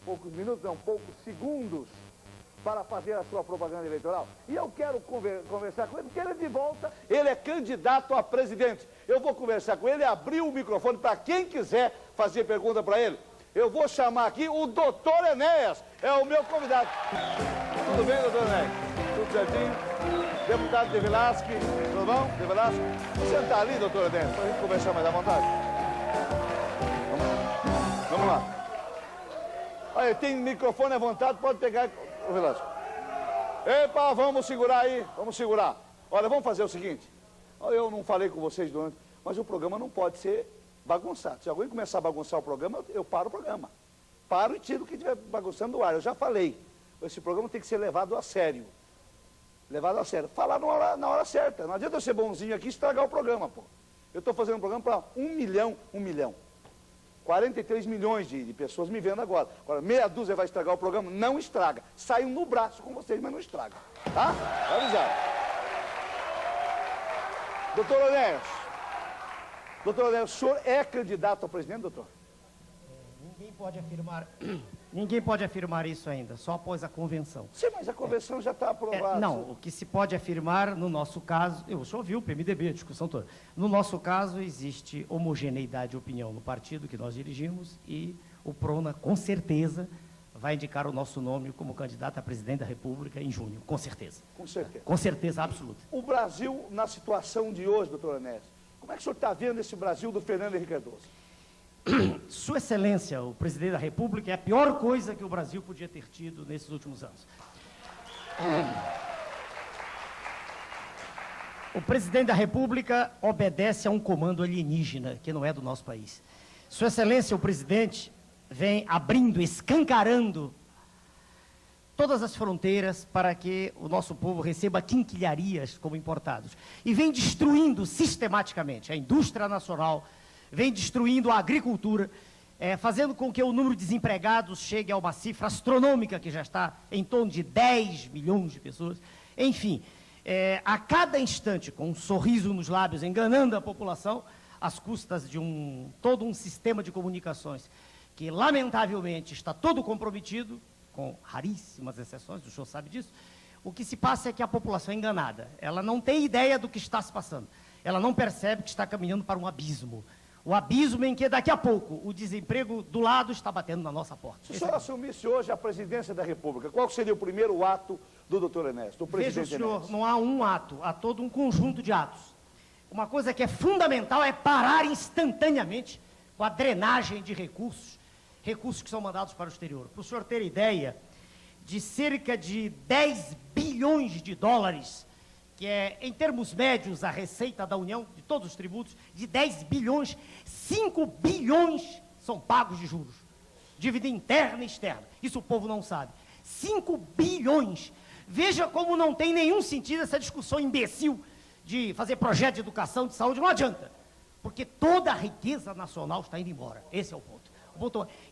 poucos minutos, não, poucos segundos para fazer a sua propaganda eleitoral. E eu quero conversar com ele, porque ele é de volta, ele é candidato a presidente. Eu vou conversar com ele, abrir o microfone para quem quiser fazer pergunta para ele. Eu vou chamar aqui o doutor Enéas, é o meu convidado. Tudo bem, doutor Enéas? Tudo certinho? Deputado De Velasque, tudo bom? De Velasque? Você está ali, doutor Enéas, para a gente conversar mais à vontade? Vamos lá. Olha, tem microfone à vontade, pode pegar, ô Velasco. Epa, vamos segurar aí, vamos segurar. Olha, vamos fazer o seguinte. Eu não falei com vocês durante, mas o programa não pode ser bagunçado. Se alguém começar a bagunçar o programa, eu paro o programa. Paro e tiro o que estiver bagunçando do ar. Eu já falei. Esse programa tem que ser levado a sério. Levado a sério. Falar na hora certa. Não adianta eu ser bonzinho aqui e estragar o programa, pô. Eu estou fazendo um programa para 1 milhão. 43 milhões de pessoas me vendo agora. Agora, meia dúzia vai estragar o programa? Não estraga. Saiu no braço com vocês, mas não estraga. Tá? Tá avisado. Doutor Enéas. Doutor Enéas, o senhor é candidato a presidente, doutor? Ninguém pode afirmar isso ainda, só após a convenção. Sim, mas a convenção já está aprovada. Não, o que se pode afirmar, no nosso caso, eu só ouvi o PMDB, a discussão toda. No nosso caso, existe homogeneidade de opinião no partido que nós dirigimos e o PRONA, com certeza, vai indicar o nosso nome como candidato a presidente da República em junho, com certeza. Com certeza. Com certeza absoluta. O Brasil, na situação de hoje, doutor Enéas, como é que o senhor está vendo esse Brasil do Fernando Henrique Cardoso? Sua Excelência, o presidente da República, é a pior coisa que o Brasil podia ter tido nesses últimos anos. O presidente da República obedece a um comando alienígena, que não é do nosso país. Sua Excelência, o presidente, vem abrindo, escancarando todas as fronteiras para que o nosso povo receba quinquilharias como importados. E vem destruindo sistematicamente a indústria nacional, vem destruindo a agricultura, fazendo com que o número de desempregados chegue a uma cifra astronômica, que já está em torno de 10 milhões de pessoas. Enfim, a cada instante, com um sorriso nos lábios, enganando a população, às custas de todo um sistema de comunicações que, lamentavelmente, está todo comprometido, com raríssimas exceções, o senhor sabe disso. O que se passa é que a população é enganada. Ela não tem ideia do que está se passando. Ela não percebe que está caminhando para um abismo. O abismo em que, daqui a pouco, o desemprego do lado está batendo na nossa porta. Se o senhor assumisse hoje a presidência da República, qual seria o primeiro ato do doutor Enéas, do presidente Veja, senhor, Enéas? não há um ato, há todo um conjunto de atos. Uma coisa que é fundamental é parar instantaneamente com a drenagem de recursos que são mandados para o exterior. Para o senhor ter ideia, de cerca de 10 bilhões de dólares, que é, em termos médios, a receita da União, de todos os tributos, de 10 bilhões, 5 bilhões são pagos de juros. Dívida interna e externa. Isso o povo não sabe. 5 bilhões. Veja como não tem nenhum sentido essa discussão imbecil de fazer projeto de educação, de saúde, não adianta. Porque toda a riqueza nacional está indo embora. Esse é o ponto.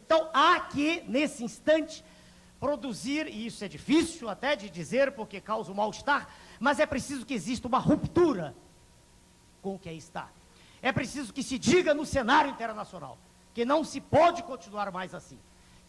Então, há que, nesse instante, produzir, e isso é difícil até de dizer, porque causa um mal-estar, mas é preciso que exista uma ruptura com o que aí está. É preciso que se diga no cenário internacional que não se pode continuar mais assim,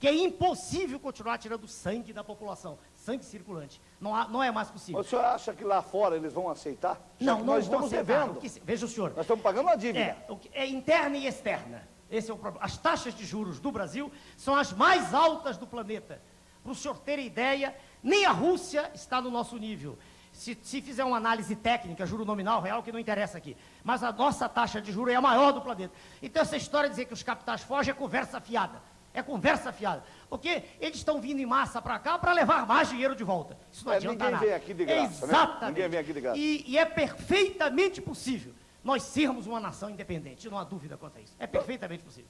que é impossível continuar tirando sangue da população, sangue circulante. Não é mais possível. O senhor acha que lá fora eles vão aceitar? Não nós estamos devendo. Veja o senhor. Nós estamos pagando uma dívida. É interna e externa. Esse é o problema. As taxas de juros do Brasil são as mais altas do planeta. Para o senhor ter ideia, nem a Rússia está no nosso nível. Se fizer uma análise técnica, juro nominal, real, que não interessa aqui. Mas a nossa taxa de juros é a maior do planeta. Então essa história de dizer que os capitais fogem é conversa fiada. É conversa fiada. Porque eles estão vindo em massa para cá para levar mais dinheiro de volta. Isso não adianta nada. Ninguém vem aqui de graça, exatamente. Né? Ninguém vem aqui de graça. E é perfeitamente possível nós sermos uma nação independente. Não há dúvida quanto a isso. É perfeitamente possível.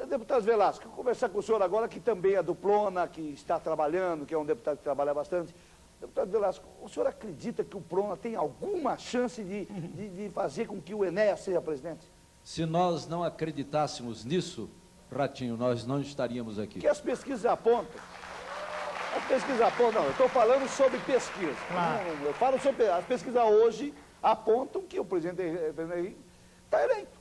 Deputado Velasco, vou conversar com o senhor agora, que também é do PRONA, que está trabalhando, que é um deputado que trabalha bastante. Deputado Velasco, o senhor acredita que o PRONA tem alguma chance de fazer com que o Enéas seja presidente? Se nós não acreditássemos nisso, Ratinho, nós não estaríamos aqui. Que as pesquisas apontam. As pesquisas apontam, não, eu estou falando sobre pesquisa. Claro. Eu falo sobre as pesquisas hoje apontam que o presidente Henrique está eleito.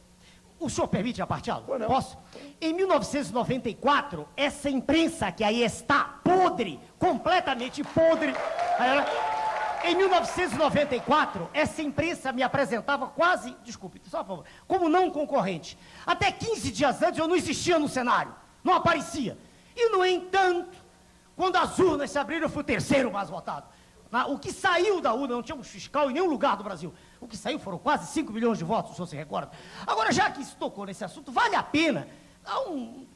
O senhor permite a partilha? Não. Posso? Em 1994, essa imprensa que aí está podre, completamente podre, em 1994, essa imprensa me apresentava quase, desculpe, só por favor, como não concorrente. Até 15 dias antes eu não existia no cenário, não aparecia. E, no entanto, quando as urnas se abriram, eu fui o terceiro mais votado. O que saiu da urna, não tínhamos fiscal em nenhum lugar do Brasil. O que saiu foram quase 5 milhões de votos, se o senhor se recorda. Agora, já que se tocou nesse assunto, vale a pena,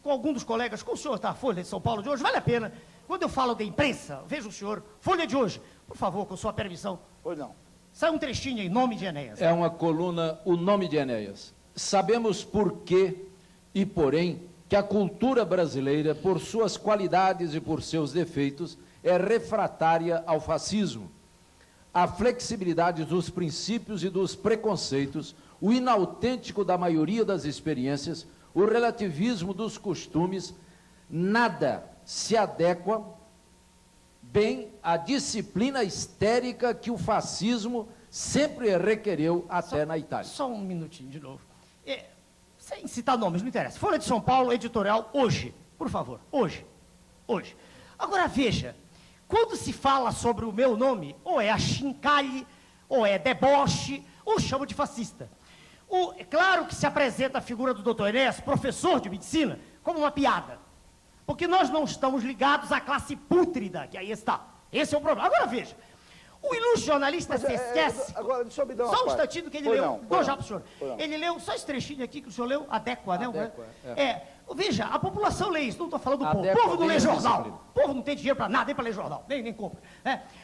com algum dos colegas, com o senhor da Folha de São Paulo de hoje, vale a pena, quando eu falo da imprensa, veja o senhor, Folha de hoje, por favor, com sua permissão. Pois não. Sai um trechinho em nome de Enéas. É uma coluna, o nome de Enéas. Sabemos por quê e porém que a cultura brasileira, por suas qualidades e por seus defeitos, é refratária ao fascismo. A flexibilidade dos princípios e dos preconceitos, o inautêntico da maioria das experiências, o relativismo dos costumes, nada se adequa bem à disciplina histérica que o fascismo sempre requereu até na Itália. Só um minutinho de novo. Sem citar nomes, não interessa. Folha de São Paulo, editorial, hoje. Por favor, hoje. Hoje. Agora, veja, quando se fala sobre o meu nome, ou é achincalhe, ou é deboche, ou chamo de fascista. É claro que se apresenta a figura do Dr. Enéas, professor de medicina, como uma piada. Porque nós não estamos ligados à classe pútrida, que aí está. Esse é o problema. Agora, veja. O ilustre jornalista se esquece... Agora, deixa eu me dar uma só um parte. instantinho que ele Pois leu. não, Dou já não. para o senhor. Pois não. Ele leu só esse trechinho aqui que o senhor leu, adequa, né? Adequa, Veja, a população lê isso, não estou falando do povo. O Adequa povo não lê bem a jornal. disciplina. O povo não tem dinheiro para nada, nem para ler jornal, nem compra.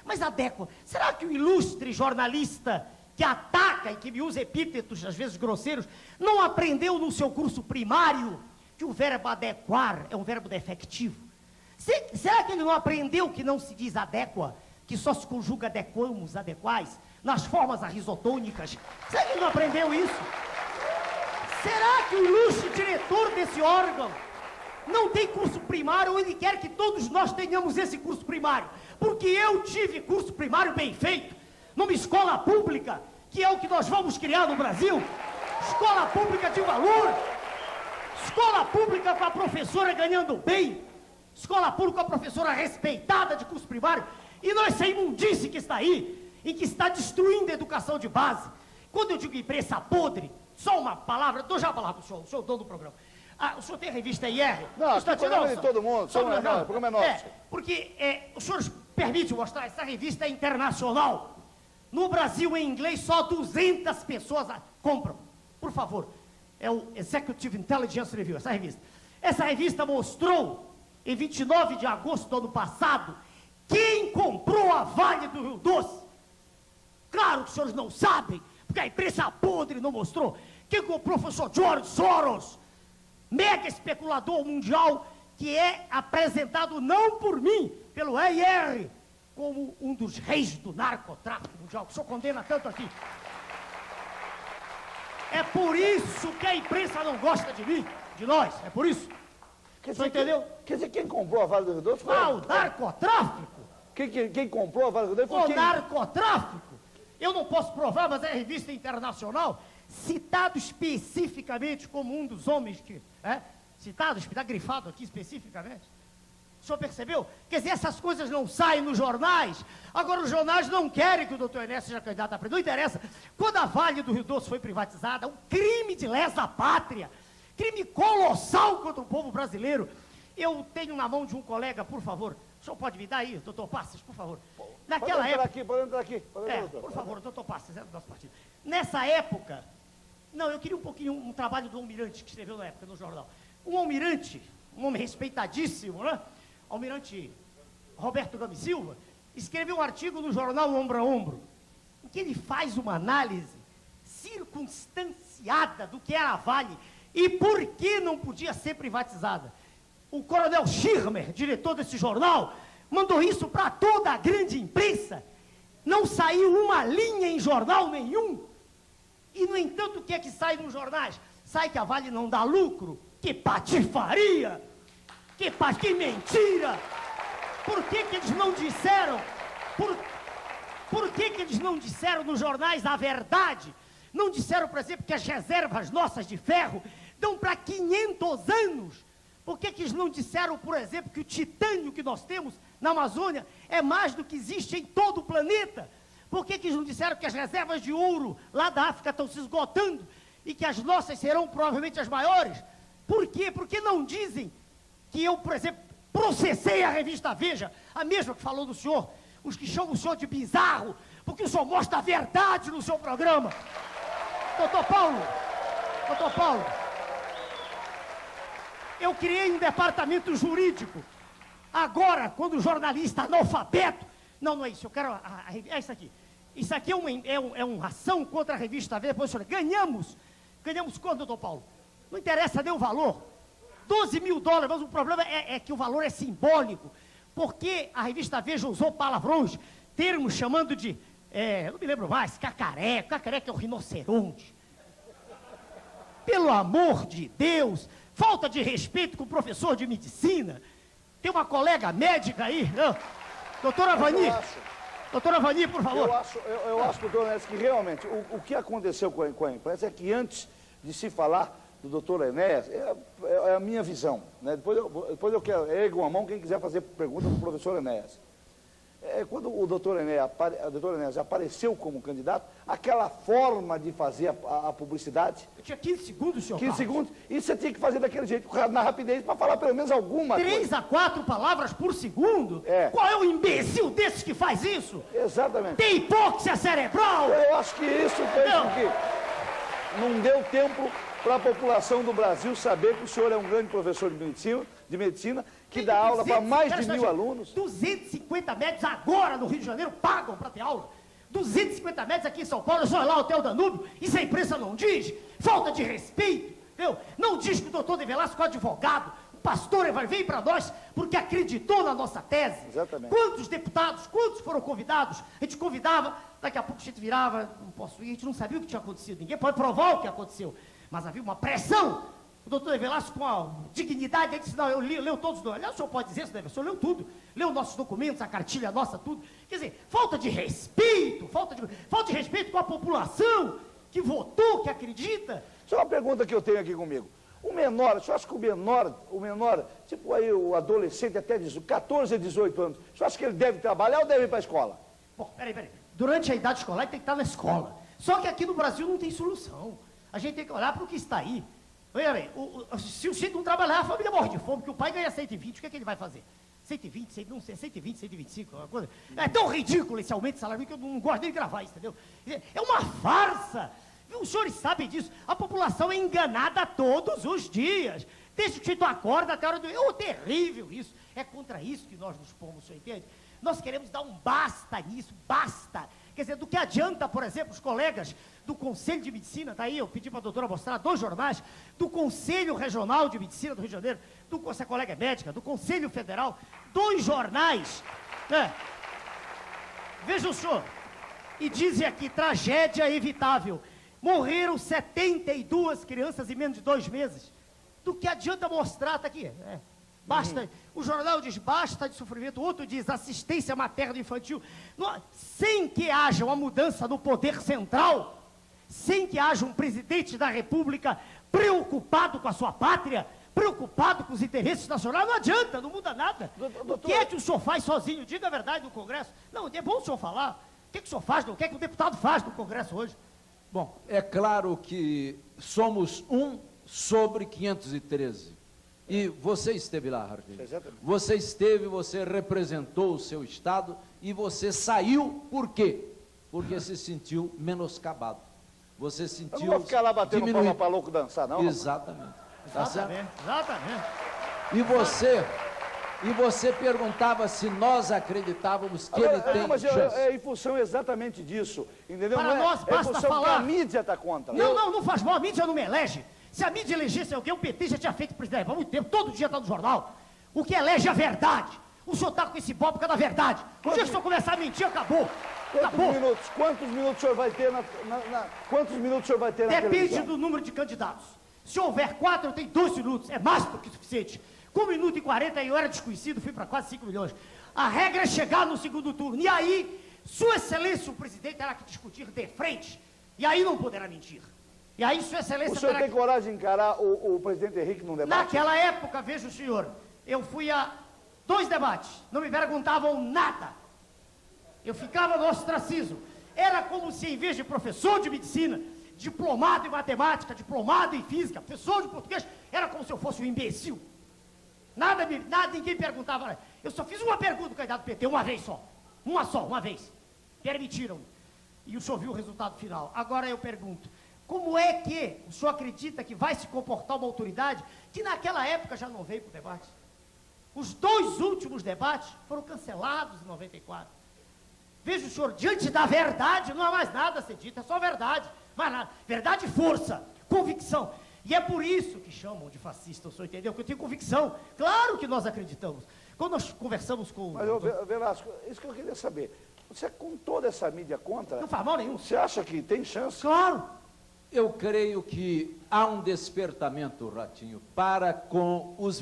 Mas adequa. Será que o ilustre jornalista que ataca e que me usa epítetos, às vezes grosseiros, não aprendeu no seu curso primário que o verbo adequar é um verbo defectivo? Será que ele não aprendeu que não se diz adequa, que só se conjuga adequamos, adequais, nas formas arrisotônicas? Será que ele não aprendeu isso? Será que o ilustre diretor desse órgão não tem curso primário ou ele quer que todos nós tenhamos esse curso primário? Porque eu tive curso primário bem feito, numa escola pública, que é o que nós vamos criar no Brasil. Escola pública de valor, escola pública com a professora ganhando bem, escola pública com a professora respeitada de curso primário, e não essa imundice que está aí, e que está destruindo a educação de base. Quando eu digo imprensa podre, só uma palavra, dou já a palavra para o senhor, dono do programa. O senhor tem a revista IR? Não, o programa é de todo mundo, o programa é nosso. Porque o senhor permite mostrar, essa revista é internacional. No Brasil, em inglês, só 200 pessoas compram. Por favor, é o Executive Intelligence Review, essa revista. Essa revista mostrou, em 29 de agosto do ano passado, quem comprou a Vale do Rio Doce. Claro que os senhores não sabem, porque a imprensa podre não mostrou. Quem comprou foi o senhor George Soros, mega especulador mundial, que é apresentado não por mim, pelo EIR, como um dos reis do narcotráfico mundial, que o senhor condena tanto aqui. É por isso que a imprensa não gosta de mim, de nós, é por isso. O senhor entendeu? Quer dizer, quem comprou a Vale do Rio Doce foi... O narcotráfico. Quem comprou a Vale do Rio Doce foi O quem? narcotráfico. Eu não posso provar, mas é revista internacional, citado especificamente como um dos homens que... citado, está grifado aqui especificamente. O senhor percebeu? Quer dizer, essas coisas não saem nos jornais. Agora, os jornais não querem que o doutor Enéas seja candidato a presidente. Não interessa. Quando a Vale do Rio Doce foi privatizada, um crime de lesa pátria, crime colossal contra o povo brasileiro. Eu tenho na mão de um colega, por favor, o senhor pode me dar aí, doutor Passos, por favor. Naquela época... Pode entrar aqui. Por favor, doutor Passos, é do nosso partido. Nessa época... Não, eu queria um trabalho do Almirante, que escreveu na época no jornal. Um almirante, um homem respeitadíssimo, né? Almirante Roberto Gomes Silva, escreveu um artigo no jornal Ombro a Ombro, em que ele faz uma análise circunstanciada do que era a Vale e por que não podia ser privatizada. O coronel Schirmer, diretor desse jornal, mandou isso para toda a grande imprensa. Não saiu uma linha em jornal nenhum. E, no entanto, o que é que sai nos jornais? Sai que a Vale não dá lucro. Que patifaria! Que mentira! Por que eles não disseram? Por que eles não disseram nos jornais a verdade? Não disseram, por exemplo, que as reservas nossas de ferro dão para 500 anos. Por que eles não disseram, por exemplo, que o titânio que nós temos na Amazônia é mais do que existe em todo o planeta? Por que eles não disseram que as reservas de ouro lá da África estão se esgotando e que as nossas serão provavelmente as maiores? Por quê? Porque não dizem que eu, por exemplo, processei a revista Veja, a mesma que falou do senhor, os que chamam o senhor de bizarro, porque o senhor mostra a verdade no seu programa. Doutor Paulo, eu criei um departamento jurídico. Agora, quando o jornalista analfabeto... Não é isso, eu quero... É isso aqui. Isso aqui é uma ação contra a revista Veja. Depois, ganhamos quanto, doutor Paulo? Não interessa nem o valor. 12 mil dólares, mas o problema é que o valor é simbólico. Porque a revista Veja usou palavrões, termos chamando de... não me lembro mais, cacareco é o rinoceronte. Pelo amor de Deus... Falta de respeito com o professor de medicina. Tem uma colega médica aí. Não. Doutora Vani, por favor. Eu acho, doutor Enéas, que realmente o que aconteceu com a imprensa é que antes de se falar do doutor Enéas, é a minha visão. Né? Depois eu quero, ergo a mão quem quiser fazer pergunta para o professor Enéas. Quando o doutor Enéas apareceu como candidato, aquela forma de fazer a publicidade... Eu tinha 15 segundos, senhor 15 segundos, e você tinha que fazer daquele jeito, na rapidez, para falar pelo menos alguma 3 a 4 palavras por segundo? Qual é o imbecil desses que faz isso? Exatamente. Tem hipóxia cerebral? Eu acho que isso fez com que não deu tempo para a população do Brasil saber que o senhor é um grande professor de medicina que dá aula para mais de 1000 alunos. 250 médicos agora no Rio de Janeiro pagam para ter aula. 250 médicos aqui em São Paulo, eu sou lá o Hotel Danúbio, isso a imprensa não diz. Falta de respeito, entendeu? Não diz que o doutor De Velasco é advogado, o pastor veio para nós porque acreditou na nossa tese. Exatamente. Quantos deputados, quantos foram convidados? A gente convidava, daqui a pouco a gente virava, não posso ir, a gente não sabia o que tinha acontecido, ninguém pode provar o que aconteceu. Mas havia uma pressão. O doutor De Velasco, com a dignidade, ele disse, não, eu leio todos os documentos. Aliás, o senhor pode dizer isso, o senhor leu tudo. Leu nossos documentos, a cartilha nossa, tudo. Quer dizer, falta de respeito com a população que votou, que acredita. Só uma pergunta que eu tenho aqui comigo. O menor, o senhor acha que o menor, tipo aí o adolescente até 14 a 18 anos, o senhor acha que ele deve trabalhar ou deve ir para a escola? Bom, peraí. Durante a idade escolar, ele tem que estar na escola. Só que aqui no Brasil não tem solução. A gente tem que olhar para o que está aí. Veja bem, se o filho não trabalhar, a família morre de fome, porque o pai ganha 120, o que é que ele vai fazer? 120, não sei, 120, 125, uma coisa. É tão ridículo esse aumento de salário que eu não gosto nem de gravar isso, entendeu? É uma farsa. Os senhores sabem disso. A população é enganada todos os dias. Desde que o sujeito acorda até a hora do... É terrível isso. É contra isso que nós nos pomos, o senhor entende? Nós queremos dar um basta nisso, basta. Quer dizer, do que adianta, por exemplo, os colegas do Conselho de Medicina, tá aí, eu pedi para a doutora mostrar 2 jornais, do Conselho Regional de Medicina do Rio de Janeiro, essa colega é médica, do Conselho Federal, 2 jornais, né? Veja o senhor, e dizem aqui, tragédia evitável, morreram 72 crianças em menos de 2 meses. Do que adianta mostrar, tá aqui, basta, o jornal diz basta de sofrimento, o outro diz assistência materna infantil. Sem que haja uma mudança no poder central, sem que haja um presidente da República preocupado com a sua pátria, preocupado com os interesses nacionais, não adianta, não muda nada. O que é que o senhor faz sozinho? Diga a verdade no Congresso. Não, é bom o senhor falar. O que o senhor faz? O que é que o deputado faz no Congresso hoje? Bom, é claro que somos 1 sobre 513. E você esteve lá, Harvey. Exatamente. Você esteve, você representou o seu estado e você saiu por quê? Porque se sentiu menoscabado. Você sentiu... Eu não vou ficar lá batendo palma para louco dançar, não? Exatamente. Tá certo? Exatamente. E você perguntava se nós acreditávamos que ele tem mas chance. é em função exatamente disso, entendeu? Para nós basta é em função falar. que a mídia está contra. Não faz mal, a mídia não me elege. Se a mídia elegesse alguém, o PT já tinha feito presidente há muito tempo, todo dia está no jornal. O que elege é a verdade. O senhor está com esse bobo por causa da verdade. O dia que o senhor começar a mentir, acabou. Quantos minutos o senhor vai ter quantos minutos o senhor vai ter na Depende televisão? do número de candidatos. Se houver 4, eu tenho 2 minutos. É mais do que suficiente. Com 1 minuto e 40, eu era desconhecido, fui para quase 5 milhões. A regra é chegar no segundo turno. E aí, Sua Excelência, o presidente, terá que discutir de frente E aí não poderá mentir. E aí, Sua Excelência... O senhor tem coragem de encarar o presidente Henrique num debate? Naquela época, veja o senhor, eu fui a 2 debates, não me perguntavam nada. Eu ficava no ostracismo. Era como se, em vez de professor de medicina, diplomado em matemática, diplomado em física, professor de português, era como se eu fosse um imbecil. Nada, ninguém perguntava. Eu só fiz uma pergunta, candidato do PT, uma vez só. Uma vez. Permitiram. E o senhor viu o resultado final. Agora eu pergunto, como é que o senhor acredita que vai se comportar uma autoridade que naquela época já não veio para o debate? Os 2 últimos debates foram cancelados em 94. Veja o senhor, diante da verdade, não há mais nada a ser dito, é só verdade. Mais nada. Verdade e força, convicção. E é por isso que chamam de fascista, o senhor entendeu? Porque eu tenho convicção. Claro que nós acreditamos. Quando nós conversamos com... Mas, Velasco, isso que eu queria saber. Você, com toda essa mídia contra... Não faz mal nenhum. Você acha que tem chance? Claro. Eu creio que há um despertamento, Ratinho, para com as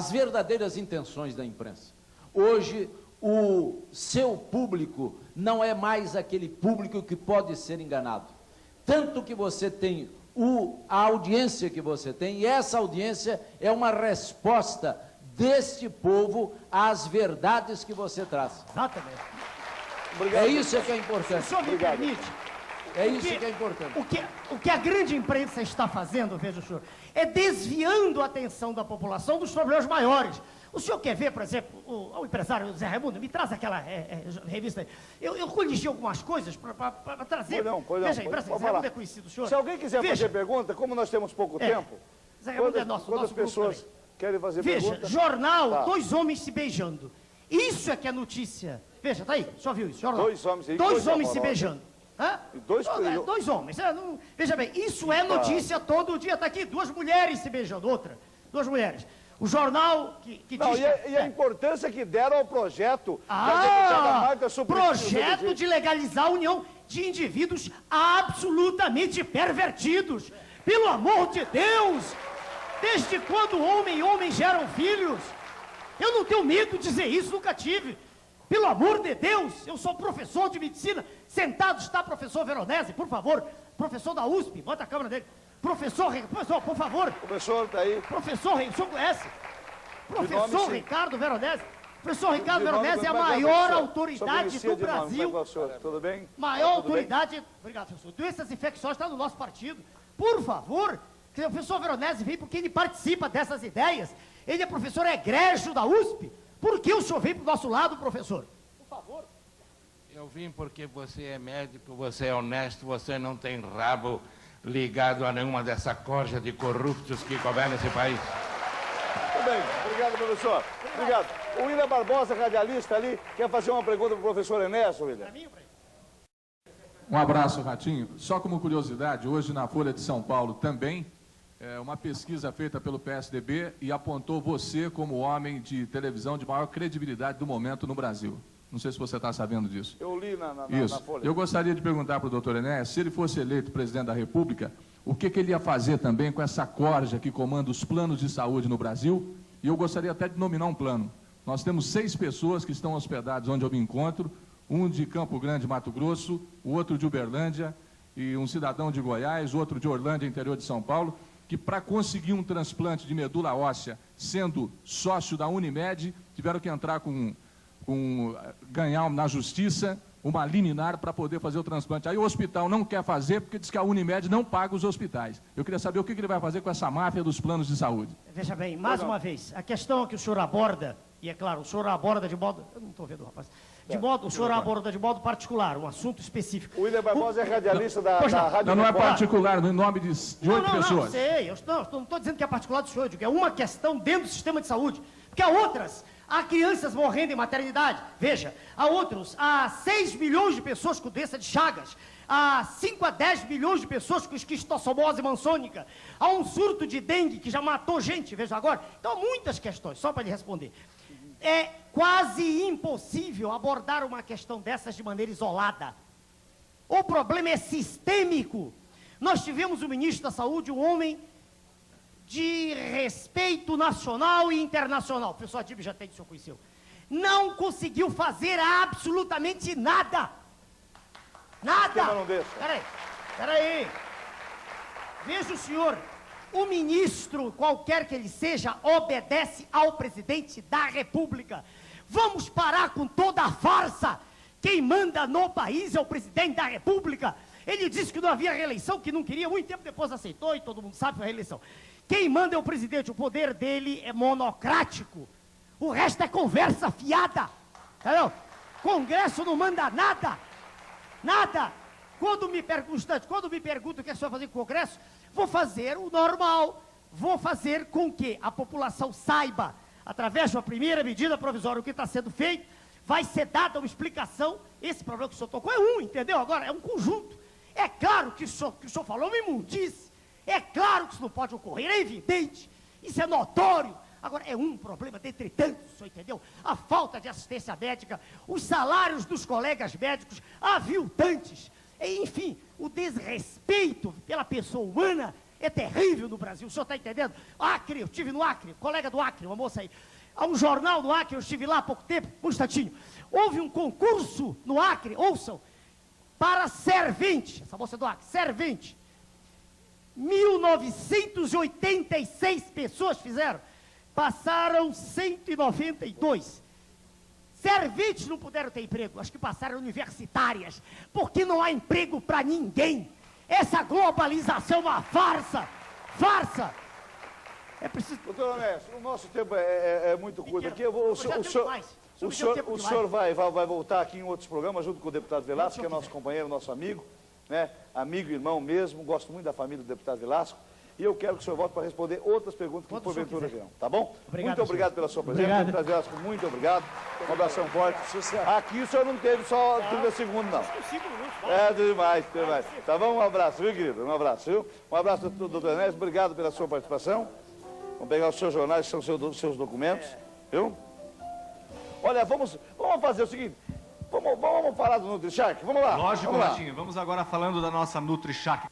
verdadeiras intenções da imprensa. Hoje, o seu público não é mais aquele público que pode ser enganado. Tanto que você tem a audiência que você tem, e essa audiência é uma resposta deste povo às verdades que você traz. Exatamente. Obrigado. É isso que é Se o importante. senhor me permite... É isso que é importante. O que a grande imprensa está fazendo, veja o senhor, é desviando a atenção da população dos problemas maiores. O senhor quer ver, por exemplo, o empresário Zé Raimundo, me traz aquela revista aí. Eu coligi algumas coisas para trazer. Pois não. Veja aí, Zé Raimundo é conhecido, senhor. Se alguém quiser fazer pergunta, como nós temos pouco tempo, Zé Raimundo é nosso quantas pessoas também. querem fazer Veja, pergunta? jornal, Tá. 2 homens se beijando. Isso é que é notícia. Veja, tá aí, só viu isso, jornal. 2 homens aí, 2 coisa homens se horrorosa. beijando. Hã? E 2 2 homens. Veja bem, isso é notícia todo dia. Está aqui, 2 mulheres se beijando, outra. 2 mulheres. O jornal que Não, diz... e a importância que deram ao projeto da deputada Marta Suplicy. Projeto de legalizar a união de indivíduos absolutamente pervertidos. Pelo amor de Deus! Desde quando homem e homem geram filhos? Eu não tenho medo de dizer isso, nunca tive. Pelo amor de Deus, eu sou professor de medicina. Sentado está professor Veronese, por favor. Professor da USP, bota a câmera dele. Professor, por favor. O professor está aí. Professor, o senhor conhece? Professor nome, Ricardo Veronese. Professor Ricardo De nome, Veronese é a como é que maior senhor? autoridade Só conhecia do de nome. Como é Brasil. que é o senhor? Tudo bem? Maior Tudo bem? autoridade... Obrigado, professor. Doenças infecciosas está no nosso partido. Por favor, que o professor Veronese vem porque ele participa dessas ideias. Ele é professor egrégio da USP. Por que o senhor vem para o nosso lado, professor? Por favor. Eu vim porque você é médico, você é honesto, você não tem rabo ligado a nenhuma dessa corja de corruptos que governa esse país. Tudo bem. Obrigado, professor. Obrigado. O William Barbosa, radialista ali, quer fazer uma pergunta para o professor Enéas, William. Um abraço, Ratinho. Só como curiosidade, hoje na Folha de São Paulo também, uma pesquisa feita pelo PSDB e apontou você como homem de televisão de maior credibilidade do momento no Brasil. Não sei se você está sabendo disso. Eu li na Isso. Folha. Eu gostaria de perguntar para o doutor Enéas, se ele fosse eleito presidente da República, o que ele ia fazer também com essa corja que comanda os planos de saúde no Brasil? E eu gostaria até de nominar um plano. Nós temos 6 pessoas que estão hospedadas onde eu me encontro, um de Campo Grande, Mato Grosso, o outro de Uberlândia, e um cidadão de Goiás, outro de Orlândia, interior de São Paulo, que para conseguir um transplante de medula óssea, sendo sócio da Unimed, tiveram que entrar ganhar na justiça uma liminar para poder fazer o transplante. Aí o hospital não quer fazer porque diz que a Unimed não paga os hospitais. Eu queria saber o que ele vai fazer com essa máfia dos planos de saúde. Veja bem, mais uma vez, a questão que o senhor aborda, e é claro, o senhor aborda de modo... Eu não estou vendo, rapaz. O senhor aborda de modo particular, um assunto específico. O William Barbosa é radialista da Pois não. Rádio Não é Record. particular, no nome de 8 pessoas. Não, sei, eu não estou dizendo que é particular do senhor, eu digo, é uma questão dentro do sistema de saúde. Porque há outras, há crianças morrendo em maternidade, veja, há 6 milhões de pessoas com doença de Chagas, há 5 a 10 milhões de pessoas com esquistossomose mansônica, há um surto de dengue que já matou gente, veja agora. Então, há muitas questões, só para lhe responder. É quase impossível abordar uma questão dessas de maneira isolada. O problema é sistêmico. Nós tivemos o ministro da Saúde, um homem de respeito nacional e internacional. O professor Adib já tem, o senhor conheceu. Não conseguiu fazer absolutamente nada. Nada! sistema não deixa. Peraí. Veja o senhor, o ministro, qualquer que ele seja, obedece ao presidente da República. Vamos parar com toda a farsa. Quem manda no país é o presidente da República. Ele disse que não havia reeleição, que não queria, muito tempo depois aceitou, e todo mundo sabe que foi a reeleição. Quem manda é o presidente, o poder dele é monocrático. O resto é conversa fiada, entendeu? Congresso não manda nada, nada. Quando me perguntam o que você vai fazer com o Congresso, vou fazer o normal, vou fazer com que a população saiba, através de uma primeira medida provisória, o que está sendo feito, vai ser dada uma explicação. Esse problema que o senhor tocou é um, entendeu? Agora, é um conjunto. É claro que o senhor falou uma imundice, é claro que isso não pode ocorrer, é evidente, isso é notório. Agora, é um problema dentre tantos, o senhor entendeu? A falta de assistência médica, os salários dos colegas médicos aviltantes, enfim, o desrespeito pela pessoa humana é terrível no Brasil, o senhor está entendendo? Acre, eu estive no Acre, colega do Acre, uma moça aí, há um jornal no Acre, eu estive lá há pouco tempo, um instantinho, houve um concurso no Acre, ouçam, para servente, essa moça do Acre, servente, 1986 pessoas fizeram, passaram 192. Serventes não puderam ter emprego, acho que passaram universitárias, porque não há emprego para ninguém. Essa globalização é uma farsa, farsa. É preciso... Doutor Onésio, o nosso tempo é muito curto aqui. O senhor vai voltar aqui em outros programas, junto com o deputado Velasco, que é nosso companheiro, nosso amigo, né? Amigo e irmão mesmo, gosto muito da família do deputado Velasco. E eu quero que o senhor volte para responder outras perguntas que porventura virão, tá bom? Obrigado, muito obrigado pela sua presença. Deputado Velasco, muito obrigado. Um abração forte. Aqui o senhor não teve só 30 segundos, não. É, demais. Tá bom? Um abraço, viu, querido? Um abraço, viu? Um abraço, doutor Enés. Obrigado pela sua participação. Vamos pegar os seus jornais, que são os seus documentos, viu? Olha, vamos fazer o seguinte. Vamos falar do NutriShark? Vamos lá. Lógico, vamos lá. Ratinho. Vamos agora falando da nossa NutriShark.